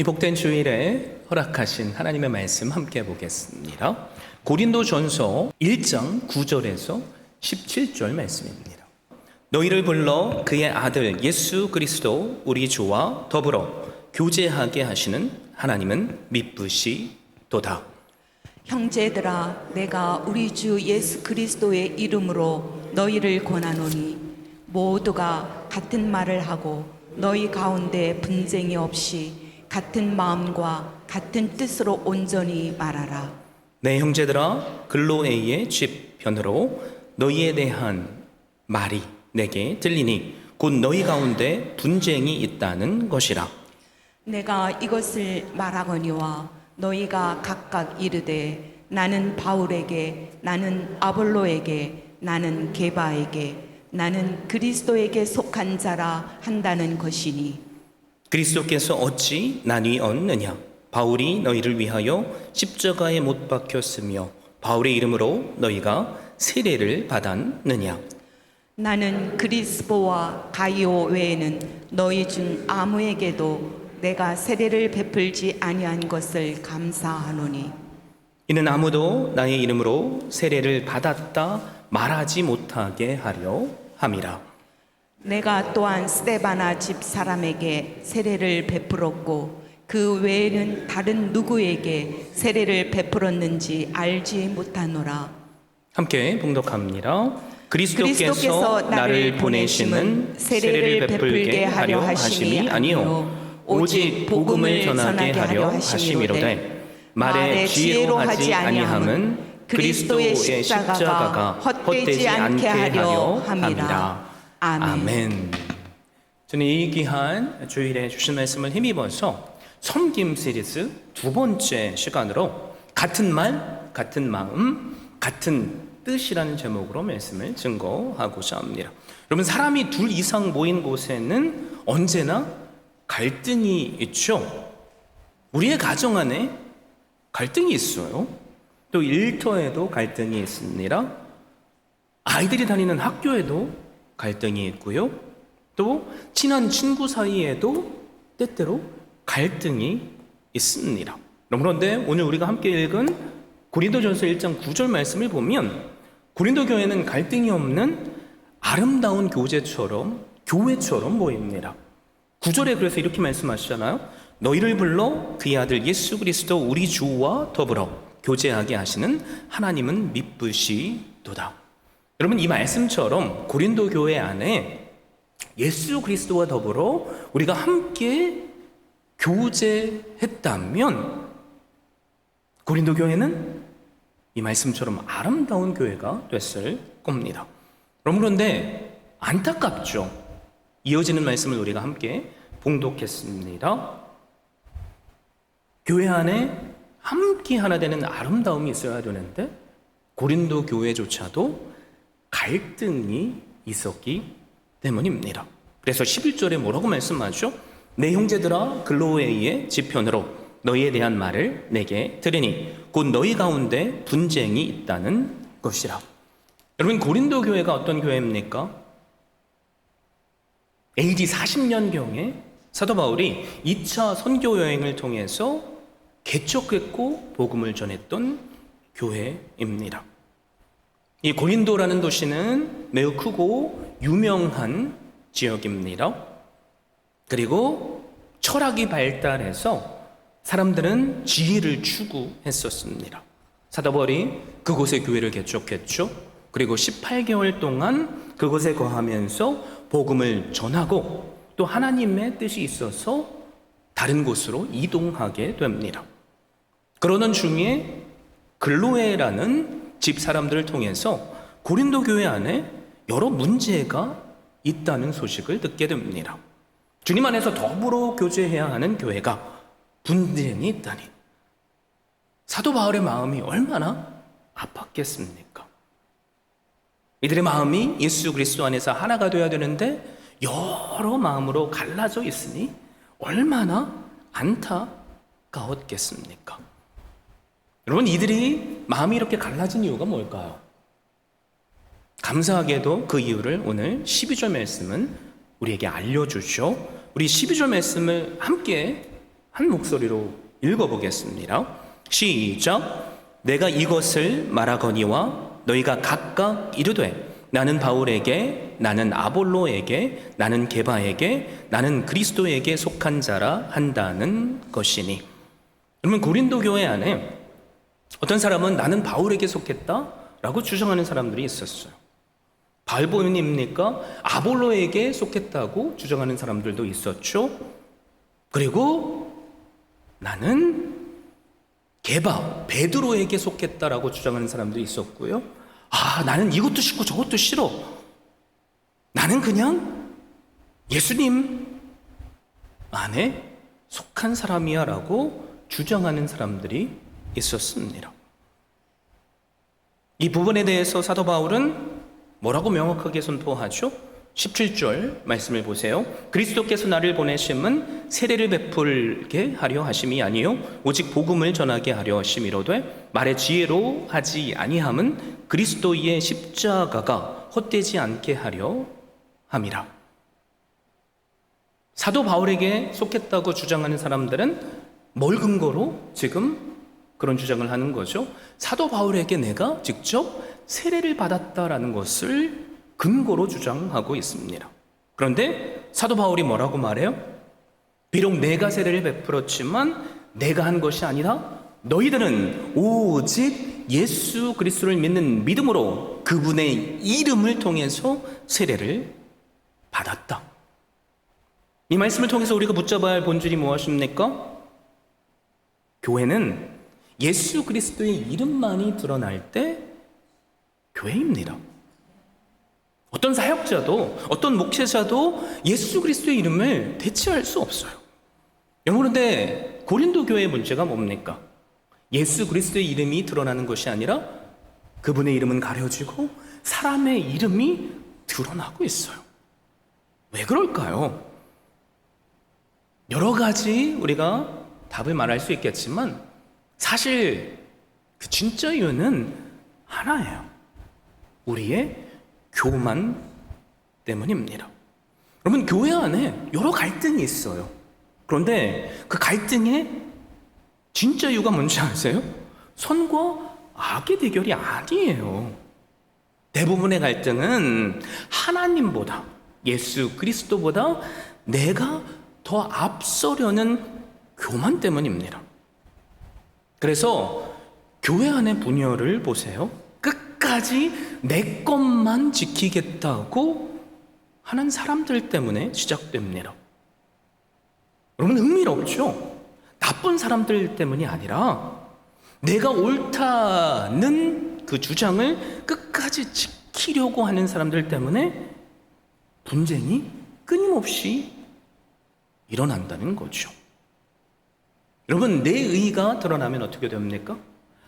이 복된 주일에 허락하신 하나님의 말씀 함께 보겠습니다. 고린도전서 1장 9절에서 17절 말씀입니다. 너희를 불러 그의 아들 예수 그리스도 우리 주와 더불어 교제하게 하시는 하나님은 미쁘시도다. 형제들아, 내가 우리 주 예수 그리스도의 이름으로 너희를 권하노니 모두가 같은 말을 하고 너희 가운데 분쟁이 없이 같은 마음과 같은 뜻으로 온전히 말하라. 내 형제들아, 글로에의 집 편으로 너희에 대한 말이 내게 들리니 곧 너희 가운데 분쟁이 있다는 것이라. 내가 이것을 말하거니와 너희가 각각 이르되 나는 바울에게, 나는 아볼로에게, 나는 게바에게, 나는 그리스도에게 속한 자라 한다는 것이니 그리스도께서 어찌 나뉘었느냐? 바울이 너희를 위하여 십자가에 못 박혔으며 바울의 이름으로 너희가 세례를 받았느냐? 나는 그리스보와 가이오 외에는 너희 중 아무에게도 내가 세례를 베풀지 아니한 것을 감사하노니 이는 아무도 나의 이름으로 세례를 받았다 말하지 못하게 하려 함이라. 내가 또한 스데바나 집 사람에게 세례를 베풀었고 그 외에는 다른 누구에게 세례를 베풀었는지 알지 못하노라. 함께 봉독합니다. 그리스도께서 그리스도께서 나를 보내심은 세례를 베풀게 하려 하심이 아니요 오직 복음을 전하게 하려 하심이로되 말에 지혜로 하지 아니함은 그리스도의 십자가가 헛되지 않게 하려 함이라. 아멘. 저는 이 귀한 주일에 주신 말씀을 힘입어서 섬김 시리즈 두 번째 시간으로 같은 말, 같은 마음, 같은 뜻이라는 제목으로 말씀을 증거하고자 합니다. 여러분, 사람이 둘 이상 모인 곳에는 언제나 갈등이 있죠. 우리의 가정 안에 갈등이 있어요. 또 일터에도 갈등이 있습니다. 아이들이 다니는 학교에도 갈등이 있고요. 또 친한 친구 사이에도 때때로 갈등이 있습니다. 그런데 오늘 우리가 함께 읽은 고린도전서 1장 9절 말씀을 보면 고린도 교회는 갈등이 없는 아름다운 교회처럼 보입니다. 9절에 그래서 이렇게 말씀하시잖아요. 너희를 불러 그의 아들 예수 그리스도 우리 주와 더불어 교제하게 하시는 하나님은 미쁘시도다. 여러분, 이 말씀처럼 고린도 교회 안에 예수 그리스도와 더불어 우리가 함께 교제했다면 고린도 교회는 이 말씀처럼 아름다운 교회가 됐을 겁니다. 그런데 안타깝죠. 이어지는 말씀을 우리가 함께 봉독했습니다. 교회 안에 함께 하나 되는 아름다움이 있어야 되는데 고린도 교회조차도 갈등이 있었기 때문입니다. 그래서 11절에 뭐라고 말씀하죠? 내 형제들아, 글로에의 지편으로 너희에 대한 말을 내게 들으니 곧 너희 가운데 분쟁이 있다는 것이라. 여러분, 고린도 교회가 어떤 교회입니까? AD 40년경에 사도 바울이 2차 선교 여행을 통해서 개척했고 복음을 전했던 교회입니다. 이 고린도라는 도시는 매우 크고 유명한 지역입니다. 그리고 철학이 발달해서 사람들은 지혜를 추구했었습니다. 사도 바울이 그곳에 교회를 개척했죠. 그리고 18개월 동안 그곳에 거하면서 복음을 전하고 또 하나님의 뜻이 있어서 다른 곳으로 이동하게 됩니다. 그러는 중에 글로에라는 집 사람들을 통해서 고린도 교회 안에 여러 문제가 있다는 소식을 듣게 됩니다. 주님 안에서 더불어 교제해야 하는 교회가 분쟁이 있다니 사도 바울의 마음이 얼마나 아팠겠습니까? 이들의 마음이 예수 그리스도 안에서 하나가 되어야 되는데 여러 마음으로 갈라져 있으니 얼마나 안타까웠겠습니까? 여러분, 이들이 마음이 이렇게 갈라진 이유가 뭘까요? 감사하게도 그 이유를 오늘 12절 말씀은 우리에게 알려주죠. 우리 12절 말씀을 함께 한 목소리로 읽어보겠습니다. 시작. 내가 이것을 말하거니와 너희가 각각 이르되 나는 바울에게, 나는 아볼로에게, 나는 게바에게, 나는 그리스도에게 속한 자라 한다는 것이니. 그러면 고린도 교회 안에 어떤 사람은 나는 바울에게 속했다라고 주장하는 사람들이 있었어요. 바울뿐입니까? 아볼로에게 속했다고 주장하는 사람들도 있었죠. 그리고 나는 게바, 베드로에게 속했다라고 주장하는 사람들이 있었고요. 나는 이것도 싫고 저것도 싫어. 나는 그냥 예수님 안에 속한 사람이야 라고 주장하는 사람들이 있었습니다. 이 부분에 대해서 사도 바울은 뭐라고 명확하게 선포하죠? 17절 말씀을 보세요. 그리스도께서 나를 보내심은 세례를 베풀게 하려 하심이 아니요 오직 복음을 전하게 하려 하심이로되 말의 지혜로 하지 아니함은 그리스도의 십자가가 헛되지 않게 하려 함이라. 사도 바울에게 속했다고 주장하는 사람들은 뭘 근거로 지금 그런 주장을 하는 거죠? 사도 바울에게 내가 직접 세례를 받았다라는 것을 근거로 주장하고 있습니다. 그런데 사도 바울이 뭐라고 말해요? 비록 내가 세례를 베풀었지만 내가 한 것이 아니라 너희들은 오직 예수 그리스도를 믿는 믿음으로 그분의 이름을 통해서 세례를 받았다. 이 말씀을 통해서 우리가 붙잡아야 할 본질이 무엇입니까? 교회는 예수 그리스도의 이름만이 드러날 때 교회입니다. 어떤 사역자도 어떤 목회자도 예수 그리스도의 이름을 대체할 수 없어요. 그런데 고린도 교회의 문제가 뭡니까? 예수 그리스도의 이름이 드러나는 것이 아니라 그분의 이름은 가려지고 사람의 이름이 드러나고 있어요. 왜 그럴까요? 여러 가지 우리가 답을 말할 수 있겠지만 사실 그 진짜 이유는 하나예요. 우리의 교만 때문입니다. 여러분, 교회 안에 여러 갈등이 있어요. 그런데 그 갈등의 진짜 이유가 뭔지 아세요? 선과 악의 대결이 아니에요. 대부분의 갈등은 하나님보다, 예수 그리스도보다 내가 더 앞서려는 교만 때문입니다. 그래서 교회 안의 분열을 보세요. 끝까지 내 것만 지키겠다고 하는 사람들 때문에 시작됩니다. 여러분, 흥미롭죠? 나쁜 사람들 때문이 아니라 내가 옳다는 그 주장을 끝까지 지키려고 하는 사람들 때문에 분쟁이 끊임없이 일어난다는 거죠. 여러분, 내 의가 드러나면 어떻게 됩니까?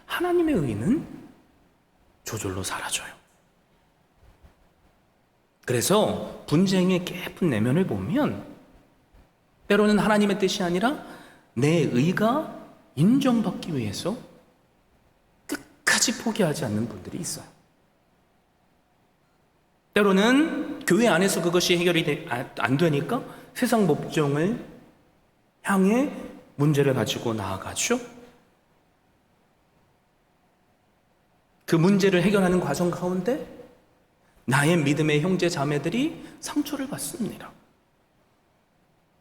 하나님의 의는 저절로 사라져요. 그래서 분쟁의 깊은 내면을 보면 때로는 하나님의 뜻이 아니라 내 의가 인정받기 위해서 끝까지 포기하지 않는 분들이 있어요. 때로는 교회 안에서 그것이 해결이 안 되니까 세상 법정을 향해 문제를 가지고 나아가죠. 그 문제를 해결하는 과정 가운데 나의 믿음의 형제 자매들이 상처를 받습니다.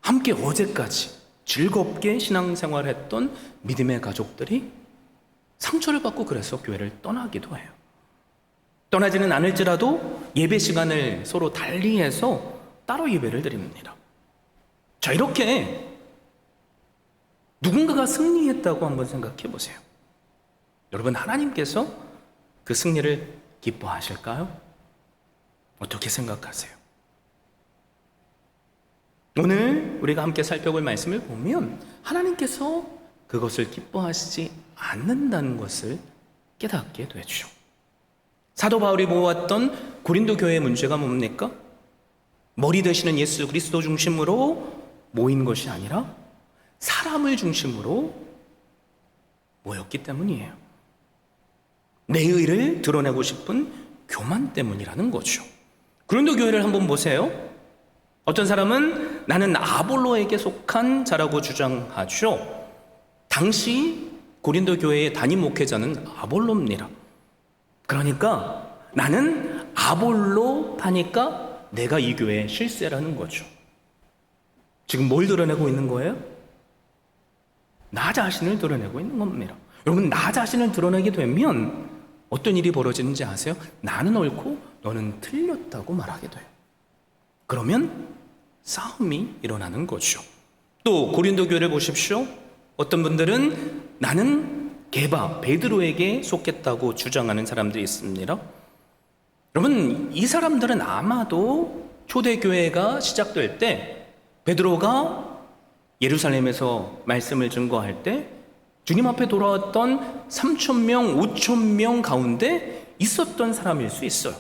함께 어제까지 즐겁게 신앙생활했던 믿음의 가족들이 상처를 받고 그래서 교회를 떠나기도 해요. 떠나지는 않을지라도 예배 시간을 서로 달리해서 따로 예배를 드립니다. 자, 이렇게 누군가가 승리했다고 한번 생각해 보세요. 여러분, 하나님께서 그 승리를 기뻐하실까요? 어떻게 생각하세요? 오늘 우리가 함께 살펴볼 말씀을 보면 하나님께서 그것을 기뻐하시지 않는다는 것을 깨닫게 되죠. 사도 바울이 모았던 고린도 교회의 문제가 뭡니까? 머리 되시는 예수 그리스도 중심으로 모인 것이 아니라 사람을 중심으로 모였기 때문이에요. 내 의를 드러내고 싶은 교만 때문이라는 거죠. 고린도 교회를 한번 보세요. 어떤 사람은 나는 아볼로에게 속한 자라고 주장하죠. 당시 고린도 교회의 담임 목회자는 아볼로입니다. 그러니까 나는 아볼로파니까 내가 이 교회의 실세라는 거죠. 지금 뭘 드러내고 있는 거예요? 나 자신을 드러내고 있는 겁니다. 여러분, 나 자신을 드러내게 되면 어떤 일이 벌어지는지 아세요? 나는 옳고 너는 틀렸다고 말하게 돼요. 그러면 싸움이 일어나는 거죠. 또 고린도 교회를 보십시오. 어떤 분들은 나는 베드로에게 속했다고 주장하는 사람들이 있습니다. 여러분, 이 사람들은 아마도 초대교회가 시작될 때 베드로가 예루살렘에서 말씀을 증거할 때 주님 앞에 돌아왔던 3,000명, 5,000명 가운데 있었던 사람일 수 있어요.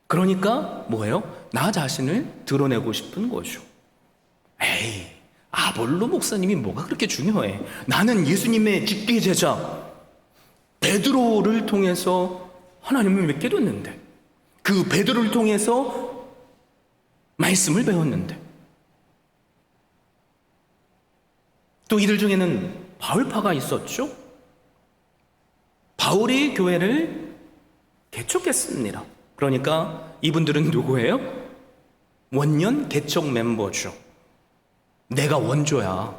그러니까 뭐예요? 나 자신을 드러내고 싶은 거죠. 에이, 아볼로 목사님이 뭐가 그렇게 중요해? 나는 예수님의 직계 제자 베드로를 통해서 하나님을 믿게 됐는데, 그 베드로를 통해서 말씀을 배웠는데, 또 이들 중에는 바울파가 있었죠. 바울이 교회를 개척했습니다. 그러니까 이분들은 누구예요? 원년 개척 멤버죠. 내가 원조야.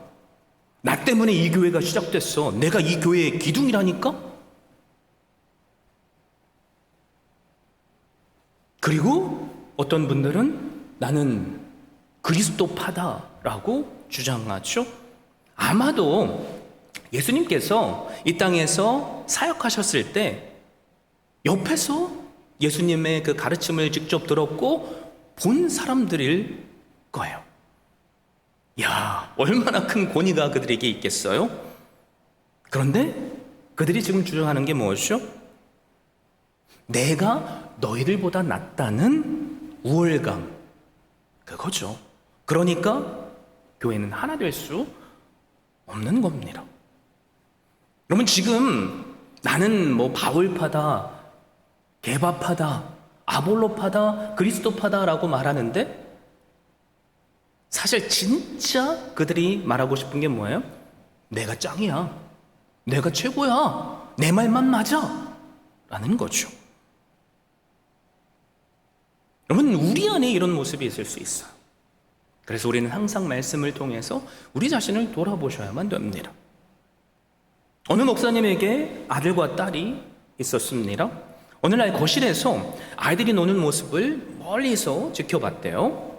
나 때문에 이 교회가 시작됐어. 내가 이 교회의 기둥이라니까? 그리고 어떤 분들은 나는 그리스도파다라고 주장하죠. 아마도 예수님께서 이 땅에서 사역하셨을 때 옆에서 예수님의 그 가르침을 직접 들었고 본 사람들일 거예요. 야, 얼마나 큰 권위가 그들에게 있겠어요? 그런데 그들이 지금 주장하는 게 무엇이죠? 내가 너희들보다 낫다는 우월감, 그거죠. 그러니까 교회는 하나 될 수 없는 겁니다. 여러분, 지금 나는 뭐 바울파다, 게바파다, 아볼로파다, 그리스도파다라고 말하는데 사실 진짜 그들이 말하고 싶은 게 뭐예요? 내가 짱이야, 내가 최고야, 내 말만 맞아 라는 거죠. 여러분, 우리 안에 이런 모습이 있을 수 있어요. 그래서 우리는 항상 말씀을 통해서 우리 자신을 돌아보셔야만 됩니다. 어느 목사님에게 아들과 딸이 있었습니다. 어느 날 거실에서 아이들이 노는 모습을 멀리서 지켜봤대요.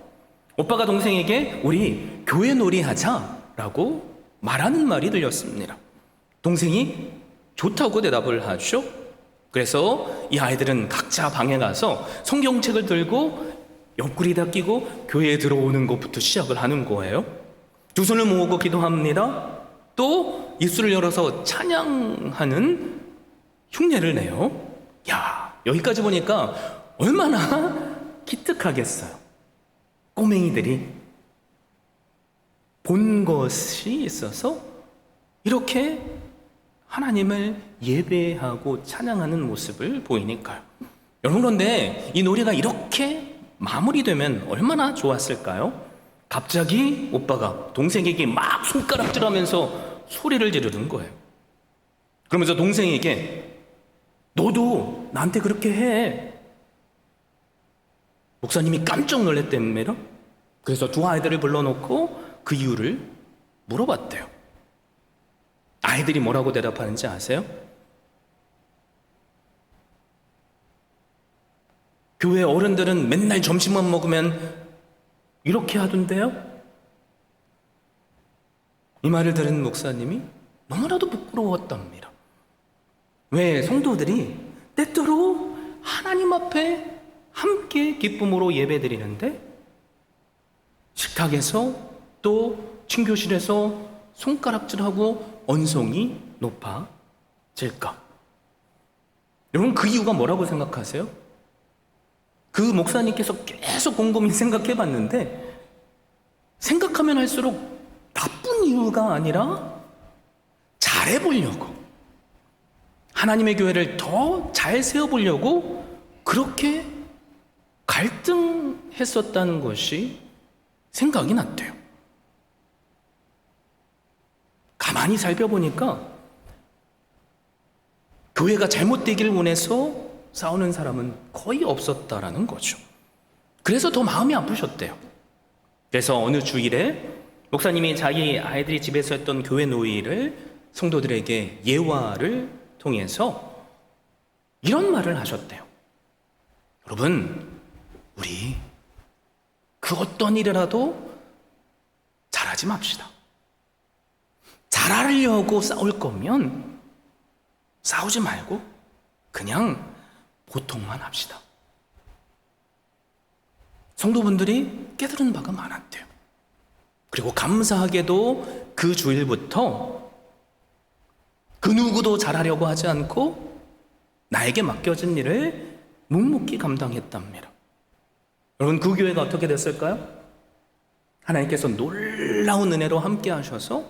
오빠가 동생에게 우리 교회 놀이 하자라고 말하는 말이 들렸습니다. 동생이 좋다고 대답을 하죠. 그래서 이 아이들은 각자 방에 가서 성경책을 들고 옆구리에다 끼고 교회에 들어오는 것부터 시작을 하는 거예요. 두 손을 모으고 기도합니다. 또 입술을 열어서 찬양하는 흉내를 내요. 야, 여기까지 보니까 얼마나 기특하겠어요. 꼬맹이들이 본 것이 있어서 이렇게 하나님을 예배하고 찬양하는 모습을 보이니까요. 여러분, 그런데 이 노래가 이렇게 마무리되면 얼마나 좋았을까요? 갑자기 오빠가 동생에게 막 손가락질하면서 소리를 지르는 거예요. 그러면서 동생에게 너도 나한테 그렇게 해. 목사님이 깜짝 놀랐답니다. 그래서 두 아이들을 불러놓고 그 이유를 물어봤대요. 아이들이 뭐라고 대답하는지 아세요? 교회 어른들은 맨날 점심만 먹으면 이렇게 하던데요? 이 말을 들은 목사님이 너무나도 부끄러웠답니다. 왜 성도들이 때때로 하나님 앞에 함께 기쁨으로 예배드리는데 식탁에서 또 친교실에서 손가락질하고 언성이 높아질까? 여러분, 그 이유가 뭐라고 생각하세요? 그 목사님께서 계속 곰곰이 생각해 봤는데 생각하면 할수록 나쁜 이유가 아니라 잘해보려고, 하나님의 교회를 더 잘 세워보려고 그렇게 갈등했었다는 것이 생각이 났대요. 가만히 살펴보니까 교회가 잘못되길 원해서 싸우는 사람은 거의 없었다라는 거죠. 그래서 더 마음이 아프셨대요. 그래서 어느 주일에 목사님이 자기 아이들이 집에서 했던 교회 놀이를 성도들에게 예화를 통해서 이런 말을 하셨대요. 여러분, 우리 그 어떤 일이라도 잘하지 맙시다. 잘하려고 싸울 거면 싸우지 말고 그냥 보통만 합시다. 성도분들이 깨달은 바가 많았대요. 그리고 감사하게도 그 주일부터 그 누구도 잘하려고 하지 않고 나에게 맡겨진 일을 묵묵히 감당했답니다. 여러분, 그 교회가 어떻게 됐을까요? 하나님께서 놀라운 은혜로 함께 하셔서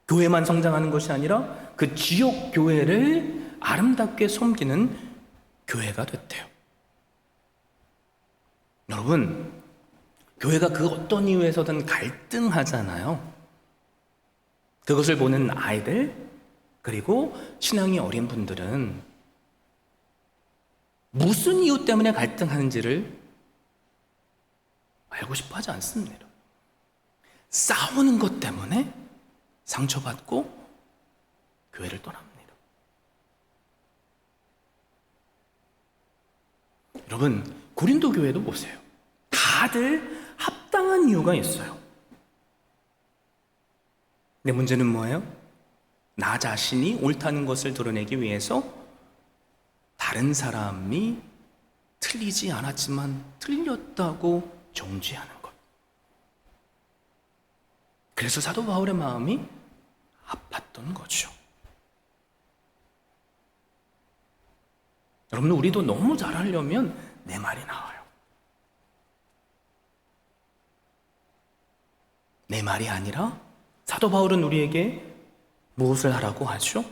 교회만 성장하는 것이 아니라 그 지역 교회를 아름답게 섬기는 교회가 됐대요. 여러분, 교회가 그 어떤 이유에서든 갈등하잖아요. 그것을 보는 아이들, 그리고 신앙이 어린 분들은 무슨 이유 때문에 갈등하는지를 알고 싶어 하지 않습니다. 싸우는 것 때문에 상처받고 교회를 떠납니다. 여러분, 고린도 교회도 보세요. 다들 합당한 이유가 있어요. 근데 문제는 뭐예요? 나 자신이 옳다는 것을 드러내기 위해서 다른 사람이 틀리지 않았지만 틀렸다고 정죄하는 것. 그래서 사도 바울의 마음이 아팠던 거죠. 여러분, 우리도 너무 잘하려면 내 말이 나와요. 내 말이 아니라 사도 바울은 우리에게 무엇을 하라고 하죠?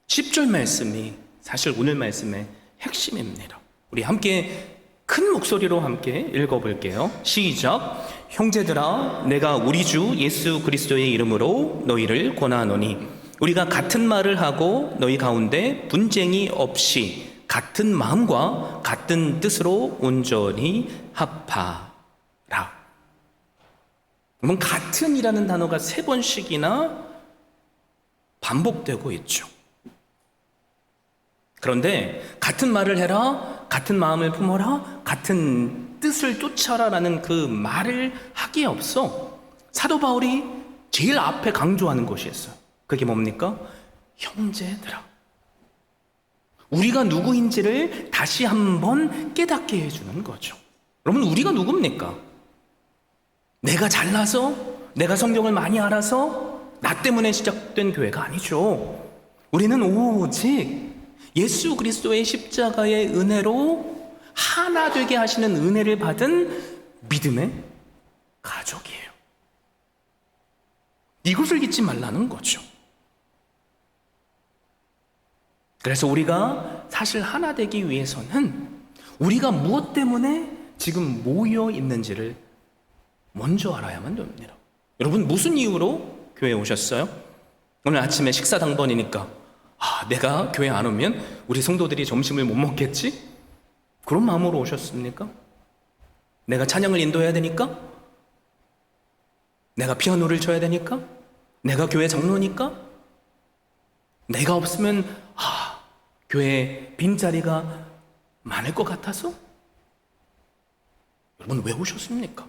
10절 말씀이 사실 오늘 말씀의 핵심입니다. 우리 함께 큰 목소리로 함께 읽어볼게요. 시작. 형제들아, 내가 우리 주 예수 그리스도의 이름으로 너희를 권하노니 우리가 같은 말을 하고 너희 가운데 분쟁이 없이 같은 마음과 같은 뜻으로 온전히 합하라. 그러면 같은이라는 단어가 3번씩이나 반복되고 있죠. 그런데 같은 말을 해라, 같은 마음을 품어라, 같은 뜻을 쫓아라라는 그 말을 하기에 앞서 사도 바울이 제일 앞에 강조하는 것이 있어요. 그게 뭡니까? 형제들아. 우리가 누구인지를 다시 한번 깨닫게 해주는 거죠. 여러분, 우리가 누굽니까? 내가 잘나서, 내가 성경을 많이 알아서 나 때문에 시작된 교회가 아니죠. 우리는 오직 예수 그리스도의 십자가의 은혜로 하나 되게 하시는 은혜를 받은 믿음의 가족이에요. 이것을 잊지 말라는 거죠. 그래서 우리가 사실 하나 되기 위해서는 우리가 무엇 때문에 지금 모여 있는지를 먼저 알아야만 됩니다. 여러분, 무슨 이유로 교회에 오셨어요? 오늘 아침에 식사 당번이니까 내가 교회 안 오면 우리 성도들이 점심을 못 먹겠지? 그런 마음으로 오셨습니까? 내가 찬양을 인도해야 되니까? 내가 피아노를 쳐야 되니까? 내가 교회 장로니까? 내가 없으면 교회에 빈자리가 많을 것 같아서? 여러분, 왜 오셨습니까?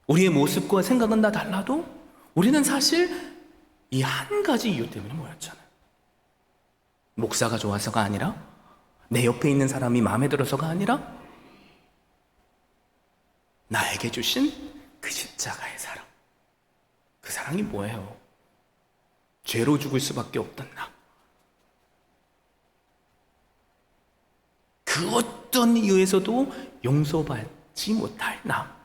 우리의 모습과 생각은 다 달라도 우리는 사실 이 한 가지 이유 때문에 모였잖아요. 목사가 좋아서가 아니라, 내 옆에 있는 사람이 마음에 들어서가 아니라, 나에게 주신 그 십자가의 사랑. 그 사랑이 뭐예요? 죄로 죽을 수밖에 없던 나. 그 어떤 이유에서도 용서받지 못할 나.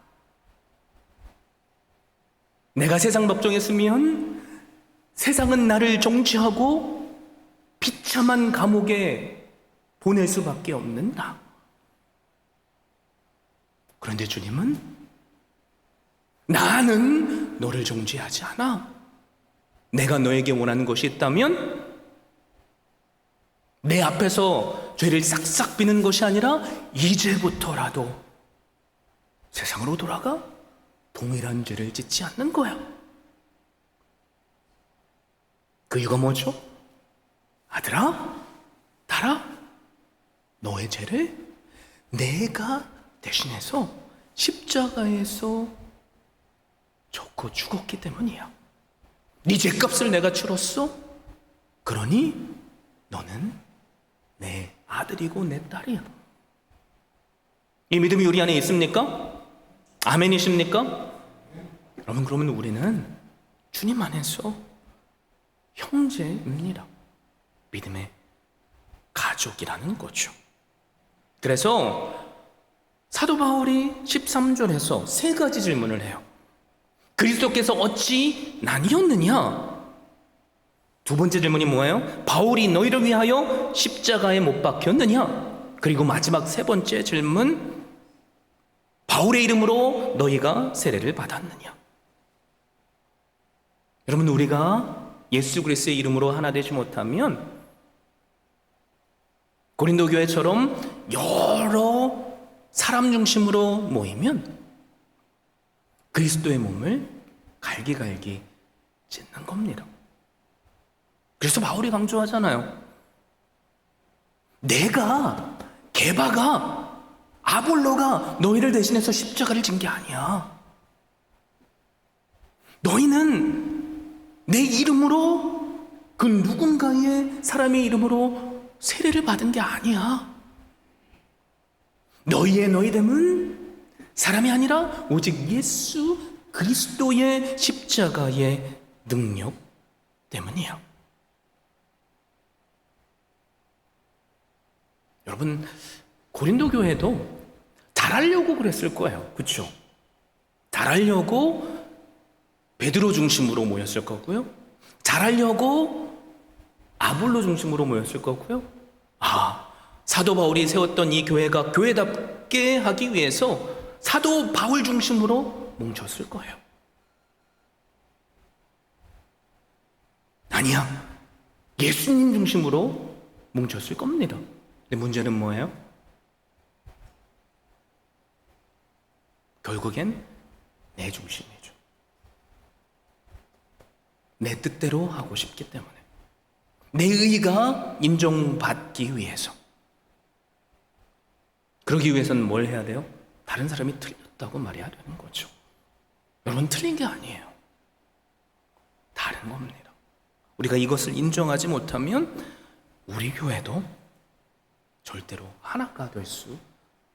내가 세상 법정했으면 세상은 나를 정죄하고 비참한 감옥에 보낼 수밖에 없는다. 그런데 주님은 나는 너를 정죄하지 않아. 내가 너에게 원하는 것이 있다면 내 앞에서 죄를 싹싹 비는 것이 아니라 이제부터라도 세상으로 돌아가 동일한 죄를 짓지 않는 거야. 그 이유가 뭐죠? 아들아, 딸아, 너의 죄를 내가 대신해서 십자가에서 졌고 죽었기 때문이야. 네 죄값을 내가 치렀어. 그러니 너는 내 아들이고 내 딸이야. 이 믿음이 우리 안에 있습니까? 아멘이십니까? 여러분, 그러면 우리는 주님 안에서 형제입니다. 믿음의 가족이라는 거죠. 그래서 사도 바울이 13절에서 세 가지 질문을 해요. 그리스도께서 어찌 나뉘었느냐? 두 번째 질문이 뭐예요? 바울이 너희를 위하여 십자가에 못 박혔느냐? 그리고 마지막 세 번째 질문, 바울의 이름으로 너희가 세례를 받았느냐? 여러분, 우리가 예수 그리스도의 이름으로 하나 되지 못하면 고린도 교회처럼 여러 사람 중심으로 모이면 그리스도의 몸을 갈기갈기 찢는 겁니다. 그래서 바울이 강조하잖아요. 내가, 게바가, 아볼로가 너희를 대신해서 십자가를 진 게 아니야. 너희는 내 이름으로, 그 누군가의 사람의 이름으로 세례를 받은 게 아니야. 너희의 너희됨은 사람이 아니라 오직 예수 그리스도의 십자가의 능력 때문이야. 여러분, 고린도 교회도 잘하려고 그랬을 거예요. 그렇죠? 잘하려고 베드로 중심으로 모였을 거고요. 잘하려고 아볼로 중심으로 모였을 거고요. 사도 바울이 세웠던 이 교회가 교회답게 하기 위해서 사도 바울 중심으로 뭉쳤을 거예요. 아니야, 예수님 중심으로 뭉쳤을 겁니다. 근데 문제는 뭐예요? 결국엔 내 중심이죠. 내 뜻대로 하고 싶기 때문에, 내 의가 인정받기 위해서. 그러기 위해서는 뭘 해야 돼요? 다른 사람이 틀렸다고 말해야 되는 거죠. 여러분, 틀린 게 아니에요. 다른 겁니다. 우리가 이것을 인정하지 못하면 우리 교회도 절대로 하나가 될 수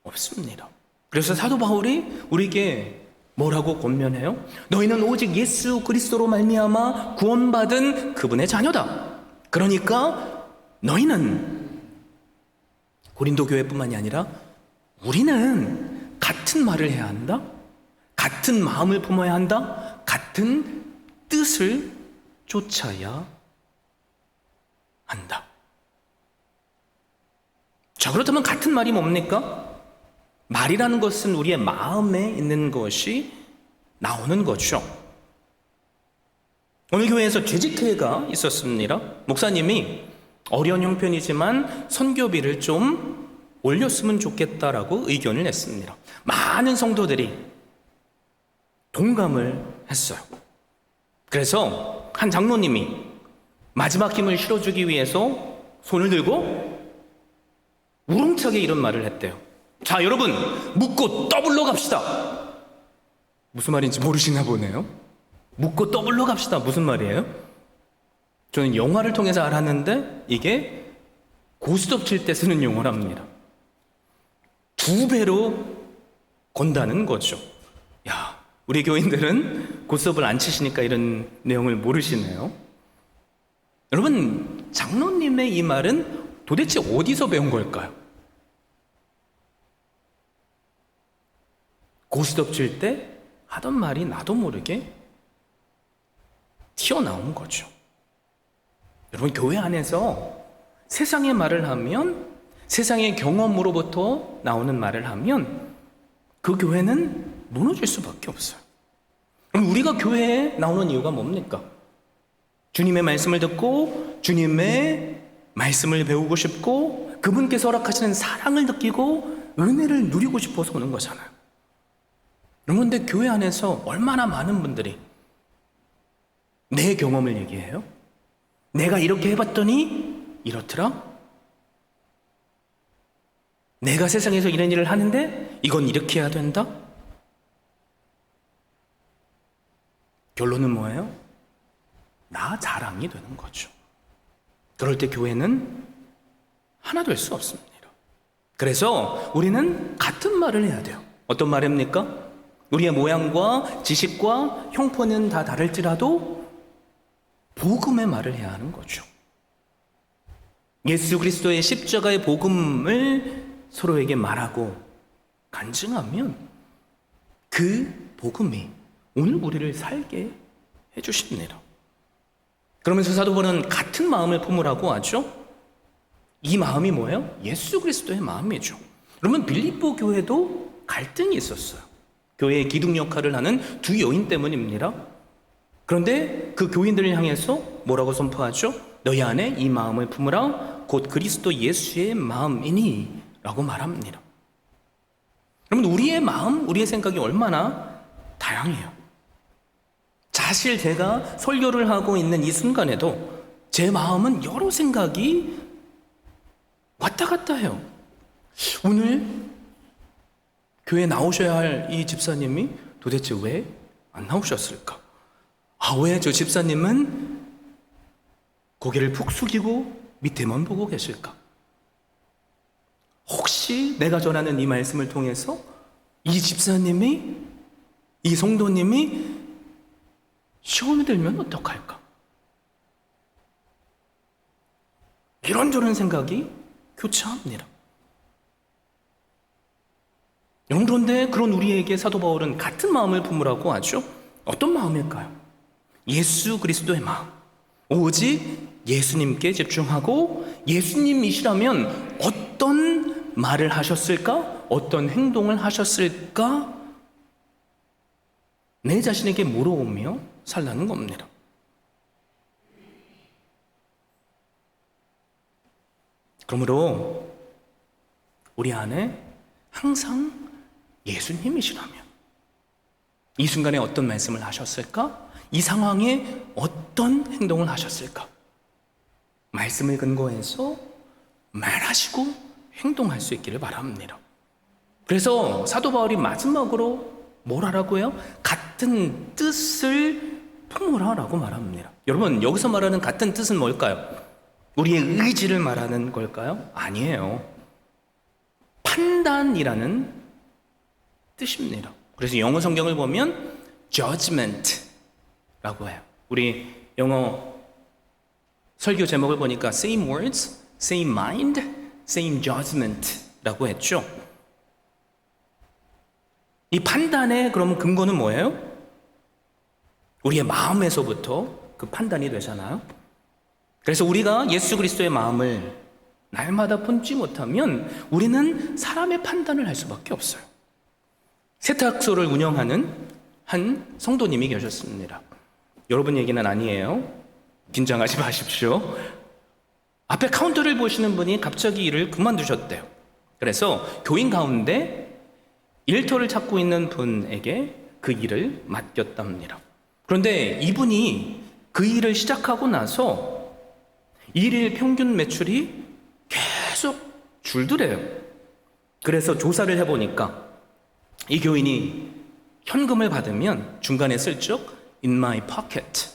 없습니다. 그래서 사도 바울이 우리에게 뭐라고 권면해요? 너희는 오직 예수 그리스도로 말미암아 구원받은 그분의 자녀다. 그러니까 너희는, 고린도 교회뿐만이 아니라 우리는 같은 말을 해야 한다. 같은 마음을 품어야 한다. 같은 뜻을 쫓아야 한다. 자, 그렇다면 같은 말이 뭡니까? 말이라는 것은 우리의 마음에 있는 것이 나오는 거죠. 오늘 교회에서 재직회가 있었습니다. 목사님이 어려운 형편이지만 선교비를 좀 올렸으면 좋겠다라고 의견을 냈습니다. 많은 성도들이 동감을 했어요. 그래서 한 장로님이 마지막 힘을 실어주기 위해서 손을 들고 우렁차게 이런 말을 했대요. 자, 여러분, 묻고 더블로 갑시다. 무슨 말인지 모르시나 보네요. 묻고 더블로 갑시다. 무슨 말이에요? 저는 영화를 통해서 알았는데 이게 고스톱 칠 때 쓰는 용어랍니다. 2배로 건다는 거죠. 야, 우리 교인들은 고스톱을 안 치시니까 이런 내용을 모르시네요. 여러분, 장로님의 이 말은 도대체 어디서 배운 걸까요? 고스톱 칠 때 하던 말이 나도 모르게 튀어나온 거죠. 여러분, 교회 안에서 세상의 말을 하면 세상의 경험으로부터 나오는 말을 하면 그 교회는 무너질 수밖에 없어요. 그럼 우리가 교회에 나오는 이유가 뭡니까? 주님의 말씀을 듣고 주님의 말씀을 배우고 싶고 그분께서 허락하시는 사랑을 느끼고 은혜를 누리고 싶어서 오는 거잖아요. 그런데 교회 안에서 얼마나 많은 분들이 내 경험을 얘기해요? 내가 이렇게 해봤더니 이렇더라? 내가 세상에서 이런 일을 하는데 이건 이렇게 해야 된다? 결론은 뭐예요? 나 자랑이 되는 거죠. 그럴 때 교회는 하나 될 수 없습니다. 그래서 우리는 같은 말을 해야 돼요. 어떤 말입니까? 우리의 모양과 지식과 형편은 다 다를지라도 복음의 말을 해야 하는 거죠. 예수 그리스도의 십자가의 복음을 서로에게 말하고 간증하면 그 복음이 오늘 우리를 살게 해주십니다. 그러면서 사도 바울은 같은 마음을 품으라고 하죠. 이 마음이 뭐예요? 예수 그리스도의 마음이죠. 그러면 빌립보 교회도 갈등이 있었어요. 교회의 기둥 역할을 하는 두 여인 때문입니다. 그런데 그 교인들을 향해서 뭐라고 선포하죠? 너희 안에 이 마음을 품으라 곧 그리스도 예수의 마음이니 라고 말합니다. 그러면 우리의 마음, 우리의 생각이 얼마나 다양해요. 사실 제가 설교를 하고 있는 이 순간에도 제 마음은 여러 생각이 왔다 갔다 해요. 오늘 교회에 나오셔야 할 이 집사님이 도대체 왜 안 나오셨을까? 왜 저 집사님은 고개를 푹 숙이고 밑에만 보고 계실까? 혹시 내가 전하는 이 말씀을 통해서 이 집사님이, 이 성도님이 시험에 들면 어떡할까? 이런저런 생각이 교차합니다. 그런데 그런 우리에게 사도 바울은 같은 마음을 품으라고 하죠. 어떤 마음일까요? 예수 그리스도의 마음. 오직 예수님께 집중하고 예수님이시라면 어떤 말을 하셨을까? 어떤 행동을 하셨을까? 내 자신에게 물어오며 살라는 겁니다. 그러므로 우리 안에 항상 예수님이시라면 이 순간에 어떤 말씀을 하셨을까? 이 상황에 어떤 행동을 하셨을까? 말씀을 근거해서 말하시고 행동할 수 있기를 바랍니다. 그래서 사도 바울이 마지막으로 뭘 하라고요? 같은 뜻을 품으라라고 말합니다. 여러분, 여기서 말하는 같은 뜻은 뭘까요? 우리의 의지를 말하는 걸까요? 아니에요. 판단이라는 뜻입니다. 그래서 영어 성경을 보면 judgment라고 해요. 우리 영어 설교 제목을 보니까 same words, same mind, same judgment라고 했죠. 이 판단의 그러면 근거는 뭐예요? 우리의 마음에서부터 그 판단이 되잖아요. 그래서 우리가 예수 그리스도의 마음을 날마다 품지 못하면 우리는 사람의 판단을 할 수밖에 없어요. 세탁소를 운영하는 한 성도님이 계셨습니다. 여러분 얘기는 아니에요. 긴장하지 마십시오. 앞에 카운터를 보시는 분이 갑자기 일을 그만두셨대요. 그래서 교인 가운데 일터를 찾고 있는 분에게 그 일을 맡겼답니다. 그런데 이분이 그 일을 시작하고 나서 일일 평균 매출이 계속 줄더래요. 그래서 조사를 해보니까 이 교인이 현금을 받으면 중간에 슬쩍 in my pocket,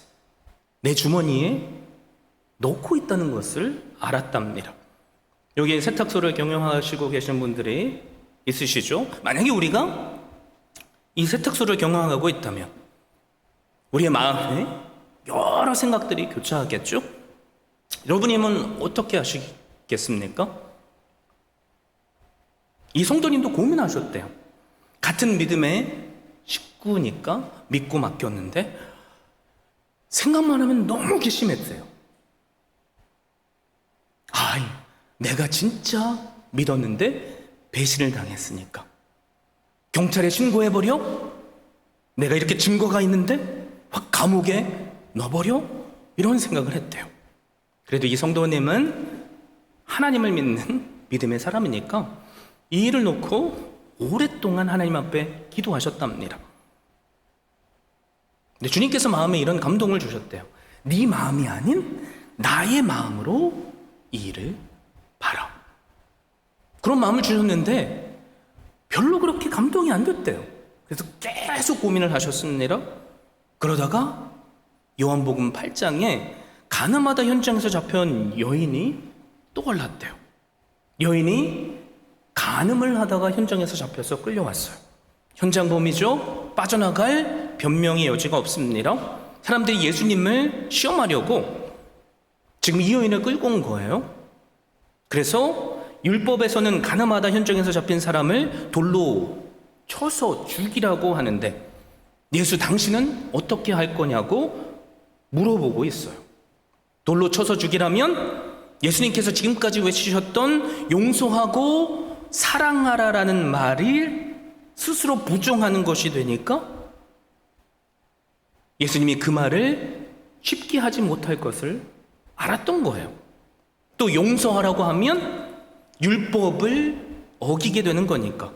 내 주머니에 넣고 있다는 것을 알았답니다. 여기 세탁소를 경영하시고 계신 분들이 있으시죠? 만약에 우리가 이 세탁소를 경영하고 있다면 우리의 마음에 여러 생각들이 교차하겠죠? 여러분님은 어떻게 하시겠습니까? 이 성도님도 고민하셨대요. 같은 믿음의 식구니까 믿고 맡겼는데 생각만 하면 너무 괘씸했대요. 내가 진짜 믿었는데 배신을 당했으니까. 경찰에 신고해버려? 내가 이렇게 증거가 있는데 확 감옥에 넣어버려? 이런 생각을 했대요. 그래도 이 성도님은 하나님을 믿는 믿음의 사람이니까 이 일을 놓고 오랫동안 하나님 앞에 기도하셨답니다. 근데 주님께서 마음에 이런 감동을 주셨대요. 네 마음이 아닌 나의 마음으로 이 일을 봐라. 그런 마음을 주셨는데 별로 그렇게 감동이 안 됐대요. 그래서 계속 고민을 하셨습니다. 그러다가 요한복음 8장에 가늠하다 현장에서 잡혀온 여인이 또 올랐대요. 여인이 간음을 하다가 현장에서 잡혀서 끌려왔어요. 현장범이죠. 빠져나갈 변명의 여지가 없습니다. 사람들이 예수님을 시험하려고 지금 이 여인을 끌고 온 거예요. 그래서 율법에서는 가늠하다 현장에서 잡힌 사람을 돌로 쳐서 죽이라고 하는데 예수 당신은 어떻게 할 거냐고 물어보고 있어요. 돌로 쳐서 죽이라면 예수님께서 지금까지 외치셨던 용서하고 사랑하라라는 말이 스스로 부정하는 것이 되니까 예수님이 그 말을 쉽게 하지 못할 것을 알았던 거예요. 또 용서하라고 하면 율법을 어기게 되는 거니까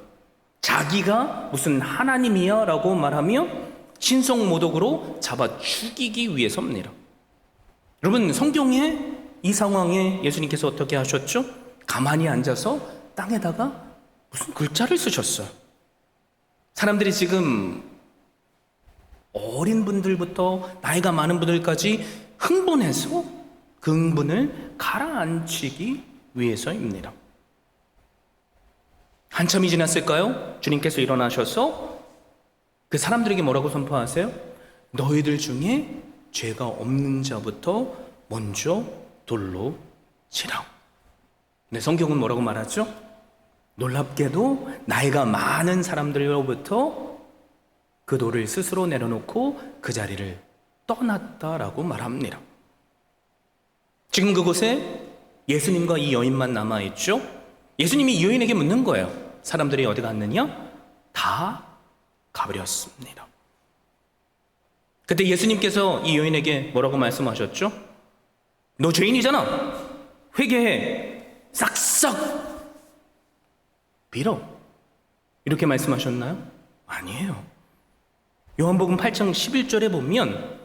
자기가 무슨 하나님이야 라고 말하며 신성모독으로 잡아 죽이기 위해서입니다. 여러분, 성경에 이 상황에 예수님께서 어떻게 하셨죠? 가만히 앉아서 땅에다가 무슨 글자를 쓰셨어요. 사람들이 지금 어린 분들부터 나이가 많은 분들까지 흥분해서 그 흥분을 가라앉히기 위해서입니다. 한참이 지났을까요? 주님께서 일어나셔서 그 사람들에게 뭐라고 선포하세요? 너희들 중에 죄가 없는 자부터 먼저 돌로 치라. 네, 성경은 뭐라고 말하죠? 놀랍게도 나이가 많은 사람들로부터 그 돌을 스스로 내려놓고 그 자리를 떠났다라고 말합니다. 지금 그곳에 예수님과 이 여인만 남아있죠? 예수님이 이 여인에게 묻는 거예요. 사람들이 어디 갔느냐? 다 가버렸습니다. 그때 예수님께서 이 여인에게 뭐라고 말씀하셨죠? 너 죄인이잖아. 회개해. 싹싹 빌어. 이렇게 말씀하셨나요? 아니에요. 요한복음 8장 11절에 보면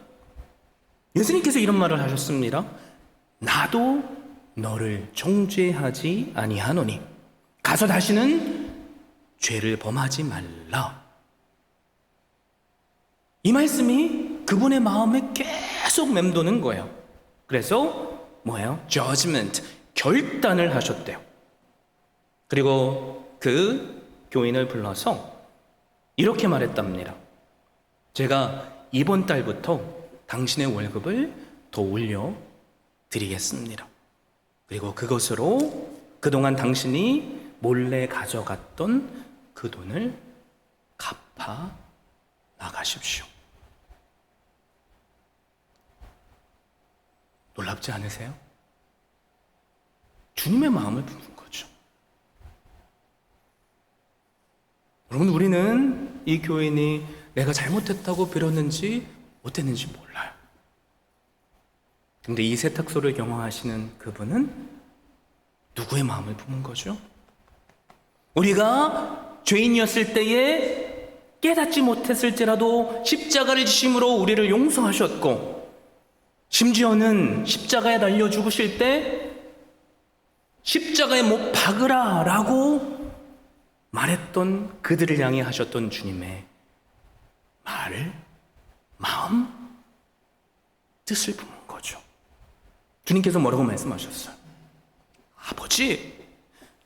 예수님께서 이런 말을 하셨습니다. 나도 너를 정죄하지 아니하노니 가서 다시는 죄를 범하지 말라. 이 말씀이 그분의 마음에 계속 맴도는 거예요. 그래서 뭐예요? judgment, 결단을 하셨대요. 그리고 그 교인을 불러서 이렇게 말했답니다. 제가 이번 달부터 당신의 월급을 더 올려드리겠습니다. 그리고 그것으로 그동안 당신이 몰래 가져갔던 그 돈을 갚아 나가십시오. 놀랍지 않으세요? 주님의 마음을 품은 거죠. 여러분, 우리는 이 교인이 내가 잘못했다고 빌었는지 어땠는지 몰라요. 근데 이 세탁소를 경영하시는 그분은 누구의 마음을 품은 거죠? 우리가 죄인이었을 때에 깨닫지 못했을지라도 십자가를 지심으로 우리를 용서하셨고, 심지어는 십자가에 달려 죽으실 때 십자가에 못 박으라 라고 말했던 그들을 향해 하셨던 주님의 말을, 마음, 뜻을 품은 거죠. 주님께서 뭐라고 말씀하셨어요? 아버지,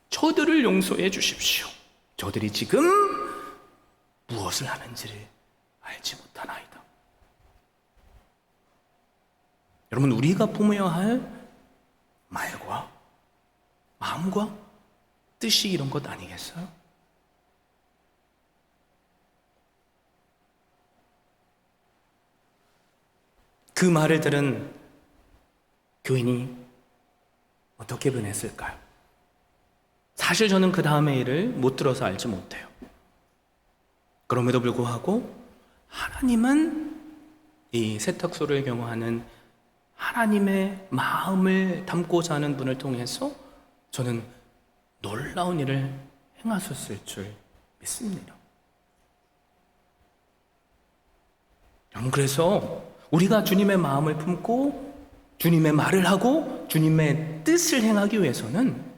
저들을 용서해 주십시오. 저들이 지금 무엇을 하는지를 알지 못하나이다. 여러분, 우리가 품어야 할 말과 마음과 뜻이 이런 것 아니겠어요? 그 말을 들은 교인이 어떻게 변했을까요? 사실 저는 그 다음의 일을 못 들어서 알지 못해요. 그럼에도 불구하고 하나님은 이 세탁소를 경험하는 하나님의 마음을 담고자 하는 분을 통해서 저는 놀라운 일을 행하셨을 줄 믿습니다. 여러분, 그래서 우리가 주님의 마음을 품고 주님의 말을 하고 주님의 뜻을 행하기 위해서는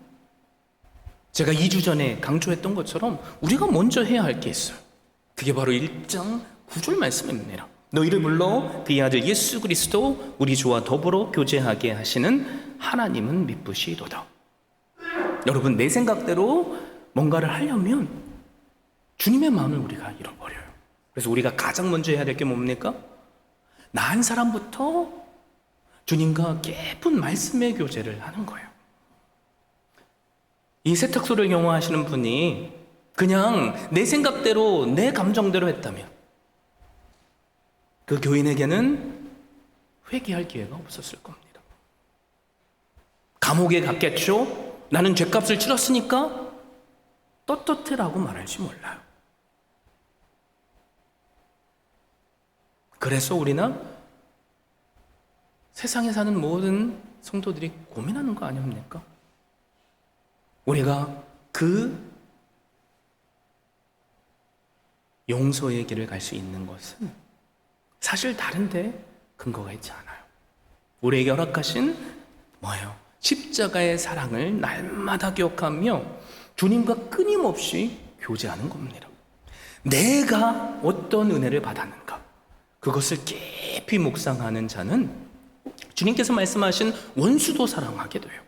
제가 2주 전에 강조했던 것처럼 우리가 먼저 해야 할 게 있어요. 그게 바로 1장 9절 말씀입니다. 너희를 불러 그의 아들 예수 그리스도 우리 주와 더불어 교제하게 하시는 하나님은 미쁘시도다. 여러분, 내 생각대로 뭔가를 하려면 주님의 마음을 우리가 잃어버려요. 그래서 우리가 가장 먼저 해야 될 게 뭡니까? 나 한 사람부터 주님과 깊은 말씀의 교제를 하는 거예요. 이 세탁소를 경험하시는 분이 그냥 내 생각대로 내 감정대로 했다면 그 교인에게는 회개할 기회가 없었을 겁니다. 감옥에 갔겠죠? 나는 죗값을 치렀으니까 떳떳해라고 말할지 몰라요. 그래서 우리는 세상에 사는 모든 성도들이 고민하는 거 아닙니까? 우리가 그 용서의 길을 갈 수 있는 것은 사실 다른데 근거가 있지 않아요. 우리에게 허락하신 뭐예요? 십자가의 사랑을 날마다 기억하며 주님과 끊임없이 교제하는 겁니다. 내가 어떤 은혜를 받았는가, 그것을 깊이 묵상하는 자는 주님께서 말씀하신 원수도 사랑하게 돼요.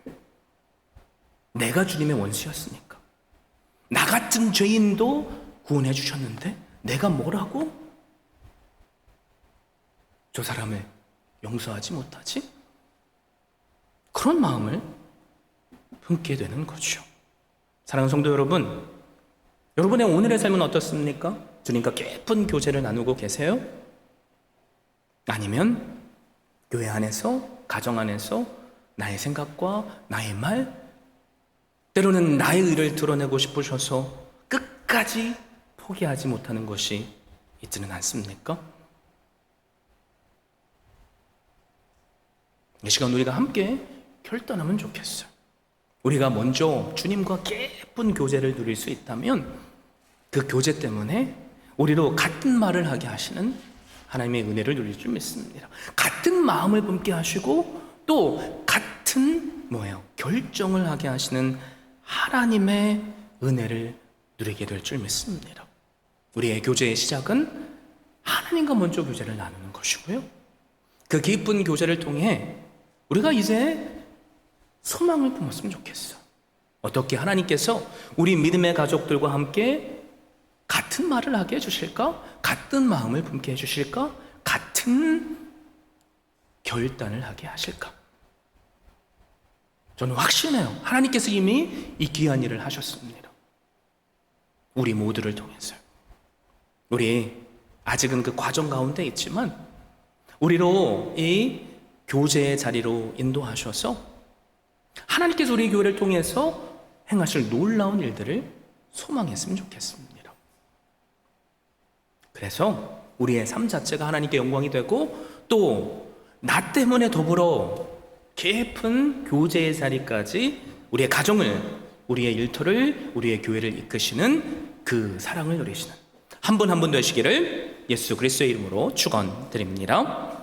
내가 주님의 원수였으니까. 나 같은 죄인도 구원해 주셨는데 내가 뭐라고 저 사람을 용서하지 못하지? 그런 마음을 품게 되는 거죠. 사랑하는 성도 여러분, 여러분의 오늘의 삶은 어떻습니까? 주님과 깊은 교제를 나누고 계세요? 아니면 교회 안에서, 가정 안에서 나의 생각과 나의 말, 때로는 나의 의를 드러내고 싶으셔서 끝까지 포기하지 못하는 것이 있지는 않습니까? 이 시간 우리가 함께 결단하면 좋겠어요. 우리가 먼저 주님과 깊은 교제를 누릴 수 있다면 그 교제 때문에 우리로 같은 말을 하게 하시는 하나님의 은혜를 누릴 줄 믿습니다. 같은 마음을 품게 하시고 또 같은 결정을 하게 하시는 하나님의 은혜를 누리게 될 줄 믿습니다. 우리의 교제의 시작은 하나님과 먼저 교제를 나누는 것이고요. 그 깊은 교제를 통해 우리가 이제 소망을 품었으면 좋겠어. 어떻게 하나님께서 우리 믿음의 가족들과 함께 같은 말을 하게 해주실까? 같은 마음을 품게 해주실까? 같은 결단을 하게 하실까? 저는 확신해요. 하나님께서 이미 이 귀한 일을 하셨습니다. 우리 모두를 통해서요. 우리 아직은 그 과정 가운데 있지만 우리로 이 교제의 자리로 인도하셔서 하나님께서 우리 교회를 통해서 행하실 놀라운 일들을 소망했으면 좋겠습니다. 그래서 우리의 삶 자체가 하나님께 영광이 되고 또 나 때문에 더불어 깊은 교제의 자리까지 우리의 가정을, 우리의 일터를, 우리의 교회를 이끄시는 그 사랑을 누리시는 한 분 한 분 되시기를 예수 그리스도의 이름으로 축원드립니다.